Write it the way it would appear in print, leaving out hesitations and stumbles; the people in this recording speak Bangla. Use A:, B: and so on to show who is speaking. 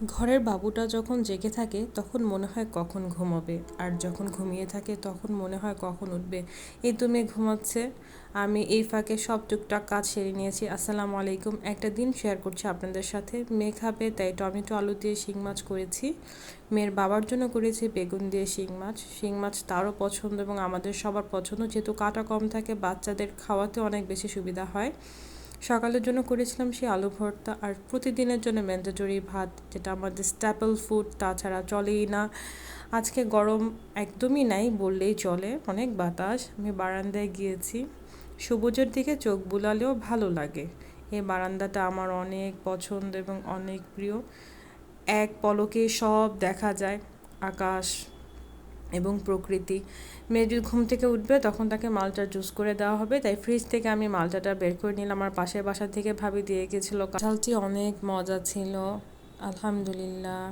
A: ঘরের বাবুটা যখন জেগে থাকে তখন মনে হয় কখন ঘুমোবে, আর যখন ঘুমিয়ে থাকে তখন মনে হয় কখন উঠবে। এই তো মেয়ে ঘুমাচ্ছে, আমি এই ফাঁকে সব টুকটাক কাজ সেরে নিয়েছি। আসসালামু আলাইকুম। একটা দিন শেয়ার করছি আপনাদের সাথে। মেয়ে খাবে তাই টমেটো আলু দিয়ে শিং মাছ করেছি। মেয়ের বাবার জন্য করেছি বেগুন দিয়ে শিং মাছ। শিং মাছ তারও পছন্দ এবং আমাদের সবার পছন্দ, যেহেতু কাটা কম থাকে বাচ্চাদের খাওয়াতে অনেক বেশি সুবিধা হয়। সকালের জন্য করেছিলাম সেই আলু ভর্তা, আর প্রতিদিনের জন্য ম্যান্ডেটরি ভাত, যেটা আমাদের স্ট্যাপল ফুড, তাছাড়া চলেই না। আজকে গরম একদমই নাই বললেই চলে, অনেক বাতাস। আমি বারান্দায় গিয়েছি, সবুজের দিকে চোখ বুলালেও ভালো লাগে। এই বারান্দাটা আমার অনেক পছন্দ এবং অনেক প্রিয়। এক পলকে সব দেখা যায়, আকাশ এবং প্রকৃতি। মেয়ে যদি ঘুম থেকে উঠবে তখন তাকে মালটা জুস করে দেওয়া হবে, তাই ফ্রিজ থেকে আমি মালটাটা বের করে নিলাম। আমার পাশের বাসা থেকে ভাবি দিয়ে গেছিলো, ঝালটি অনেক মজা ছিল, আলহামদুলিল্লাহ।